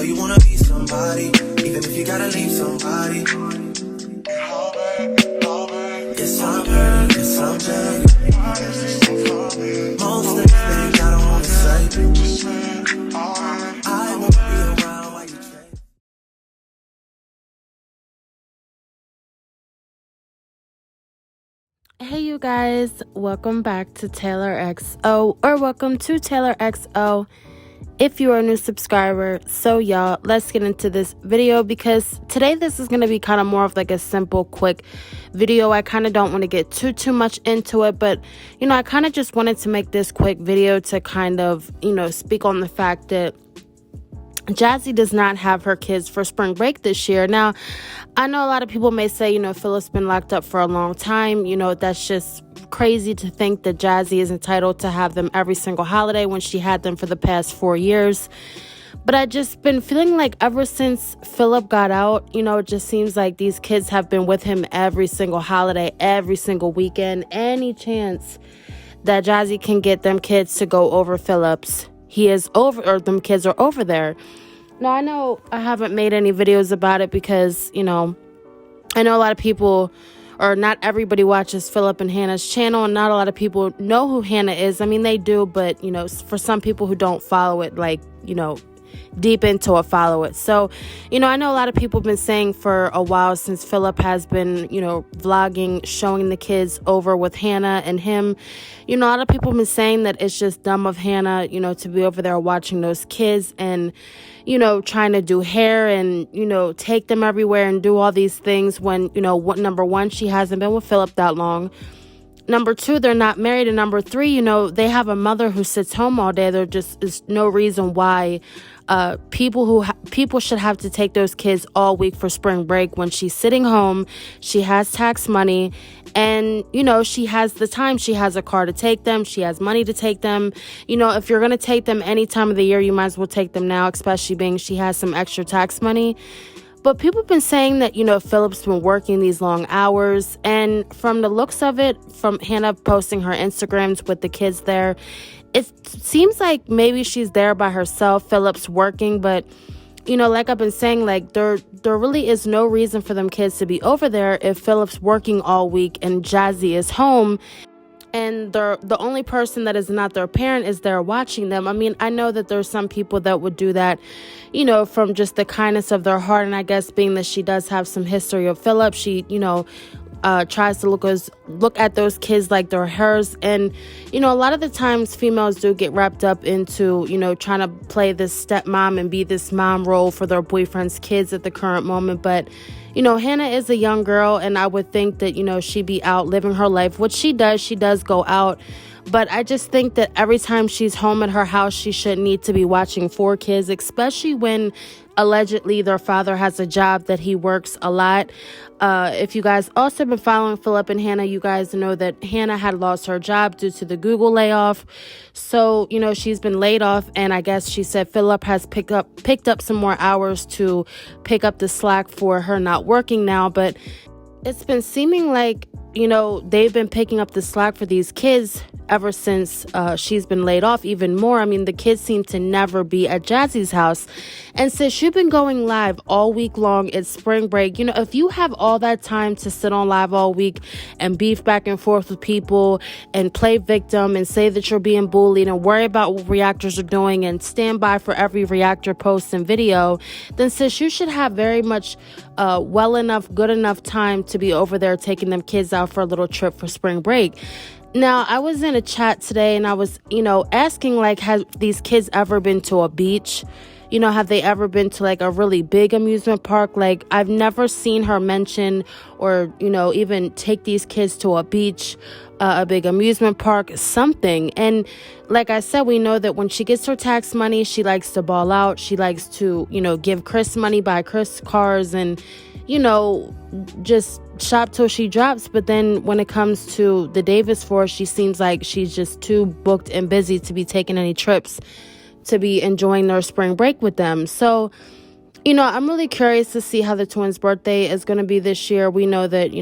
you wanna be somebody, even if you gotta leave somebody. Yes, I'm hurt, yes, I'm dead. Most of the things I don't wanna say. I won't be around while you change. Hey you guys, welcome back to Taylor XO, or welcome to Taylor XO if you are a new subscriber. So y'all, let's get into this video because today this is going to be kind of more of like a simple, quick video. I kind of don't want to get too much into it, but I kind of just wanted to make this quick video to kind of, speak on the fact that Jazzy does not have her kids for spring break this year. Now, I know a lot of people may say, Philip's been locked up for a long time. That's just crazy to think that Jazzy is entitled to have them every single holiday when she had them for the past 4 years. But I just been feeling like ever since Philip got out, it just seems like these kids have been with him every single holiday, every single weekend. Any chance that Jazzy can get them kids to go over Philip's, he is over, or them kids are over there. Now, I know I haven't made any videos about it because, I know a lot of people, or not everybody watches Philip and Hannah's channel, and not a lot of people know who Hannah is. I mean, they do, but, for some people who don't follow it, like, deep into it, follow it. So, I know a lot of people have been saying for a while since Philip has been, vlogging, showing the kids over with Hannah and him. A lot of people have been saying that it's just dumb of Hannah, to be over there watching those kids and, trying to do hair and, take them everywhere and do all these things when, number one, she hasn't been with Philip that long. Number two, they're not married. And number three, they have a mother who sits home all day. There just is no reason why people should have to take those kids all week for spring break when she's sitting home. She has tax money and, she has the time. She has a car to take them. She has money to take them. If you're going to take them any time of the year, you might as well take them now, especially being she has some extra tax money. But people have been saying that, Philip's been working these long hours. And from the looks of it, from Hannah posting her Instagrams with the kids there, it seems like maybe she's there by herself. Philip's working. But, like I've been saying, like there really is no reason for them kids to be over there if Philip's working all week and Jazzy is home. And the only person that is not their parent is there watching them. I mean, I know that there's some people that would do that, from just the kindness of their heart. And I guess being that she does have some history of Philip, she, tries to look at those kids like they're hers. And, a lot of the times females do get wrapped up into, trying to play this stepmom and be this mom role for their boyfriend's kids at the current moment. But Hannah is a young girl, and I would think that, she'd be out living her life, which she does. She does go out. But I just think that every time she's home at her house, she shouldn't need to be watching 4 kids, especially when allegedly their father has a job that he works a lot. If you guys also been following Philip and Hannah, you guys know that Hannah had lost her job due to the Google layoff. So, she's been laid off, and I guess she said Philip has picked up some more hours to pick up the slack for her not working now. But it's been seeming like, they've been picking up the slack for these kids ever since she's been laid off even more. I mean, the kids seem to never be at Jazzy's house. And since you've been going live all week long, it's spring break. If you have all that time to sit on live all week and beef back and forth with people and play victim and say that you're being bullied and worry about what reactors are doing and stand by for every reactor post and video, then sis, you should have very much good enough time to be over there taking them kids out for a little trip for spring break. Now, I was in a chat today and I was, asking, like, have these kids ever been to a beach? Have they ever been to like a really big amusement park? Like, I've never seen her mention or, even take these kids to a beach, a big amusement park, something. And like I said, we know that when she gets her tax money, she likes to ball out. She likes to, give Chris money, buy Chris cars and, just shop till she drops. But then when it comes to the Davis Force, she seems like she's just too booked and busy to be taking any trips, to be enjoying their spring break with them. So, I'm really curious to see how the twins' birthday is going to be this year. We know that,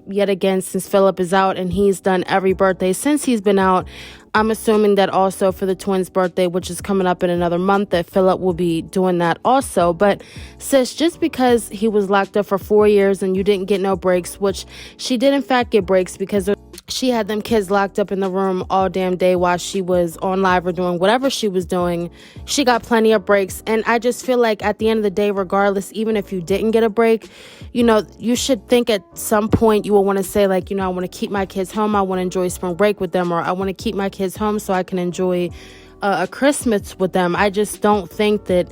yet again, since Philip is out and he's done every birthday since he's been out, I'm assuming that also for the twins' birthday, which is coming up in another month, that Philip will be doing that also. But sis, just because he was locked up for 4 years and you didn't get no breaks, which she did in fact get breaks because she had them kids locked up in the room all damn day while she was on live or doing whatever she was doing. She got plenty of breaks. And I just feel like at the end of the day, regardless, even if you didn't get a break, you should think at some point you will want to say, like, I want to keep my kids home. I want to enjoy spring break with them, or I want to keep my kids home so I can enjoy a Christmas with them. I just don't think that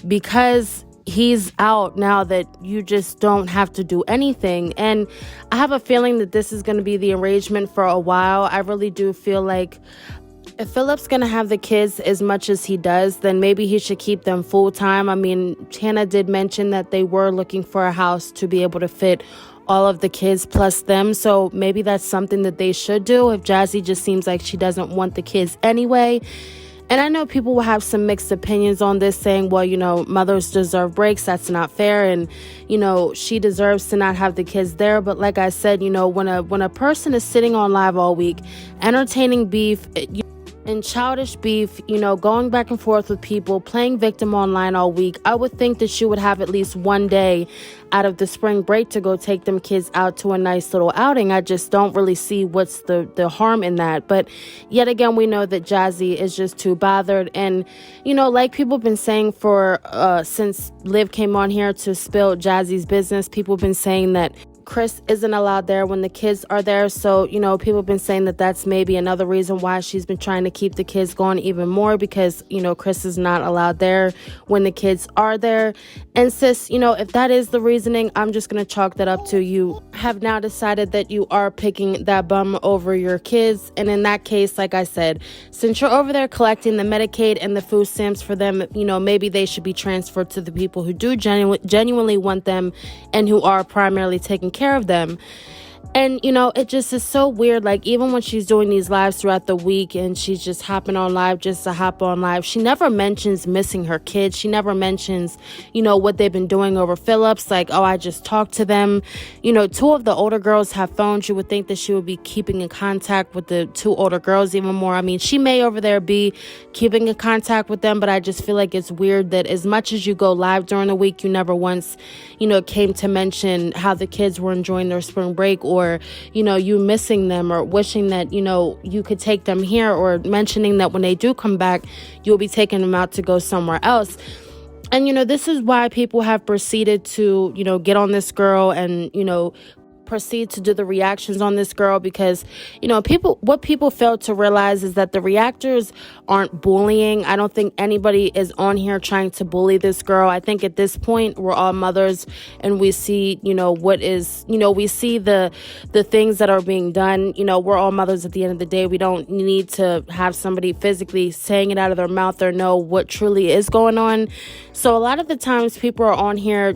because he's out now that you just don't have to do anything. And I have a feeling that this is going to be the arrangement for a while. I really do feel like if Philip's going to have the kids as much as he does, then maybe he should keep them full time. I mean, Hannah did mention that they were looking for a house to be able to fit all of the kids plus them. So maybe that's something that they should do if Jazzy just seems like she doesn't want the kids anyway. And I know people will have some mixed opinions on this, saying, well, mothers deserve breaks. That's not fair. And, she deserves to not have the kids there. But like I said, when a person is sitting on live all week, entertaining beef, and childish beef, going back and forth with people, playing victim online all week, I would think that she would have at least one day out of the spring break to go take them kids out to a nice little outing. I just don't really see what's the harm in that. But yet again, we know that Jazzy is just too bothered. And, like people have been saying for since Liv came on here to spill Jazzy's business, people have been saying that Chris isn't allowed there when the kids are there. So, people have been saying that that's maybe another reason why she's been trying to keep the kids going even more, because, Chris is not allowed there when the kids are there. And sis, if that is the reasoning, I'm just going to chalk that up to you have now decided that you are picking that bum over your kids. And in that case, like I said, since you're over there collecting the Medicaid and the food stamps for them, maybe they should be transferred to the people who do genuinely want them and who are primarily taking care of them. And, it just is so weird. Like, even when she's doing these lives throughout the week and she's just hopping on live just to hop on live, she never mentions missing her kids. She never mentions, what they've been doing over Phillips. Like, oh, I just talked to them. Two of the older girls have phones. You would think that she would be keeping in contact with the two older girls even more. I mean, she may over there be keeping in contact with them, but I just feel like it's weird that as much as you go live during the week, you never once, came to mention how the kids were enjoying their spring break, or you missing them, or wishing that you could take them here, or mentioning that when they do come back you'll be taking them out to go somewhere else. And this is why people have proceeded to get on this girl and proceed to do the reactions on this girl, because what people fail to realize is that the reactors aren't bullying. I don't think anybody is on here trying to bully this girl. I think at this point we're all mothers and we see we see the things that are being done. We're all mothers at the end of the day. We don't need to have somebody physically saying it out of their mouth or know what truly is going on. So a lot of the times people are on here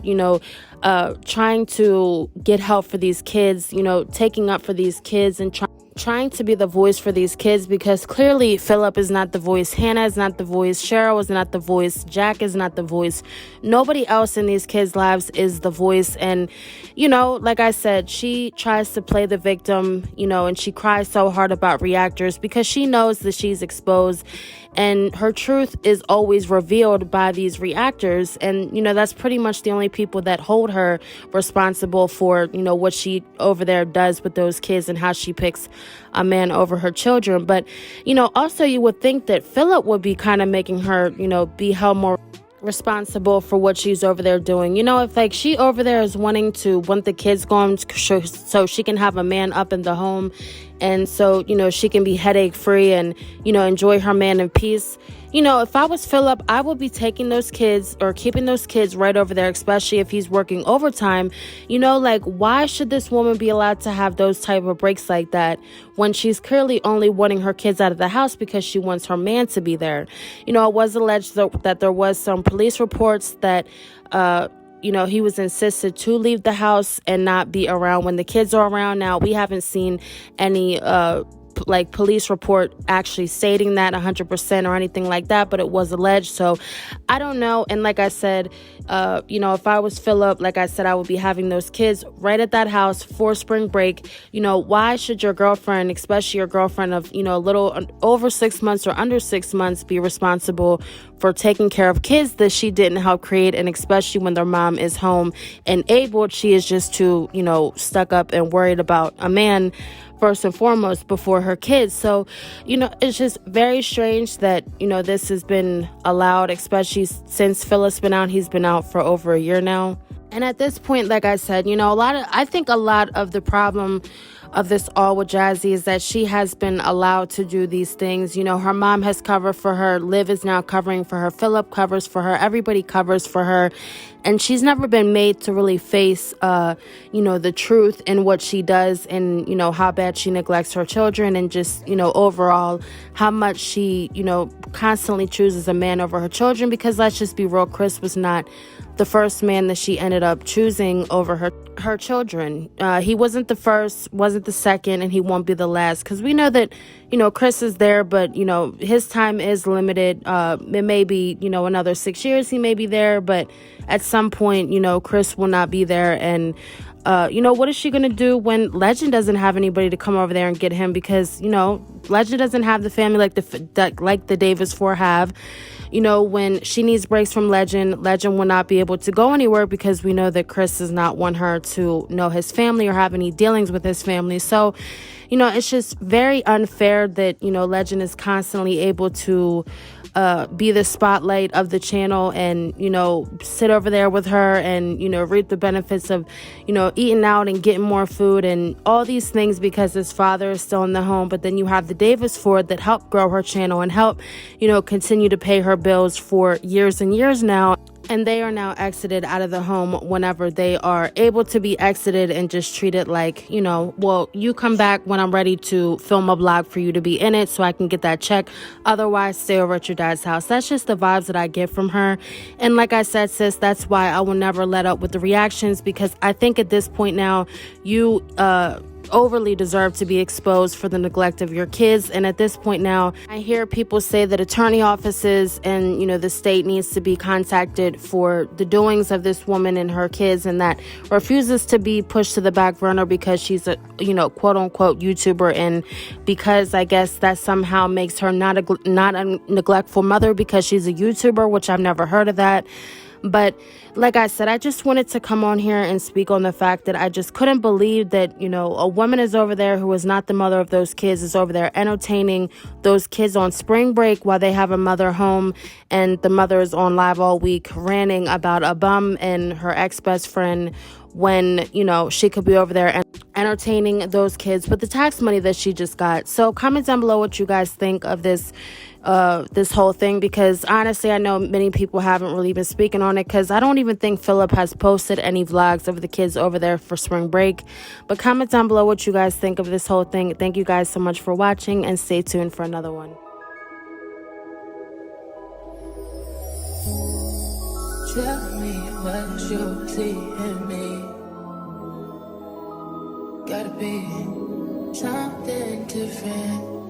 trying to get help for these kids, taking up for these kids and trying to be the voice for these kids, because clearly Philip is not the voice, Hannah is not the voice, Cheryl is not the voice, Jack is not the voice. Nobody else in these kids' lives is the voice. And, like I said, she tries to play the victim, and she cries so hard about reactors because she knows that she's exposed and her truth is always revealed by these reactors. And, that's pretty much the only people that hold her responsible for, what she over there does with those kids and how she picks a man over her children. But, also you would think that Philip would be kind of making her, be held more responsible for what she's over there doing. If like she over there is want the kids gone so she can have a man up in the home, and so she can be headache free and enjoy her man in peace. If I was Philip, I would be taking those kids or keeping those kids right over there, especially if he's working overtime. Like, why should this woman be allowed to have those type of breaks like that when she's clearly only wanting her kids out of the house because she wants her man to be there? It was alleged that there was some police reports that, he was insisted to leave the house and not be around when the kids are around. Now, we haven't seen any like police report actually stating that 100% or anything like that, but it was alleged. So I don't know. And like I said, if I was Philip, like I said, I would be having those kids right at that house for spring break. Why should your girlfriend, especially your girlfriend of, a little over 6 months or under 6 months, be responsible for taking care of kids that she didn't help create? And especially when their mom is home and able, she is just too, stuck up and worried about a man first and foremost before her kids. So, it's just very strange that, this has been allowed, especially since Philip's been out. He's been out for over a year now. And at this point, like I said, I think a lot of the problem of this all with Jazzy is that she has been allowed to do these things. Her mom has covered for her. Liv is now covering for her. Philip covers for her. Everybody covers for her. And she's never been made to really face, the truth in what she does and, how bad she neglects her children and just, overall how much she, constantly chooses a man over her children. Because let's just be real, Chris was not the first man that she ended up choosing over her children. He wasn't the first, wasn't the second, and he won't be the last. Because we know that, Chris is there, but, his time is limited. It may be, another 6 years he may be there, but at some point, Chris will not be there. And, what is she going to do when Legend doesn't have anybody to come over there and get him? Because, Legend doesn't have the family like the Davis four have. When she needs breaks from Legend will not be able to go anywhere because we know that Chris does not want her to know his family or have any dealings with his family. So, it's just very unfair that, Legend is constantly able to be the spotlight of the channel and, sit over there with her and, reap the benefits of, eating out and getting more food and all these things because his father is still in the home. But then you have the Davis Ford that helped grow her channel and help, continue to pay her bills for years and years now. And they are now exited out of the home whenever they are able to be exited and just treated like, you come back when I'm ready to film a vlog for you to be in it so I can get that check. Otherwise, stay over at your dad's house. That's just the vibes that I get from her. And like I said, sis, that's why I will never let up with the reactions, because I think at this point now, you overly deserve to be exposed for the neglect of your kids. And at this point now, I hear people say that attorney offices and, the state needs to be contacted for the doings of this woman and her kids, and that refuses to be pushed to the back burner because she's a, quote unquote YouTuber. And because I guess that somehow makes her not a neglectful mother because she's a YouTuber, which I've never heard of that. But like I said, I just wanted to come on here and speak on the fact that I just couldn't believe that, a woman is over there who is not the mother of those kids, is over there entertaining those kids on spring break while they have a mother home, and the mother is on live all week ranting about a bum and her ex-best friend when, she could be over there and entertaining those kids with the tax money that she just got. So comment down below what you guys think of this whole thing, because honestly, I know many people haven't really been speaking on it, because I don't even think Philip has posted any vlogs of the kids over there for spring break. But comment down below what you guys think of this whole thing. Thank you guys so much for watching, and stay tuned for another one. Tell me what you see in me. Gotta be something different.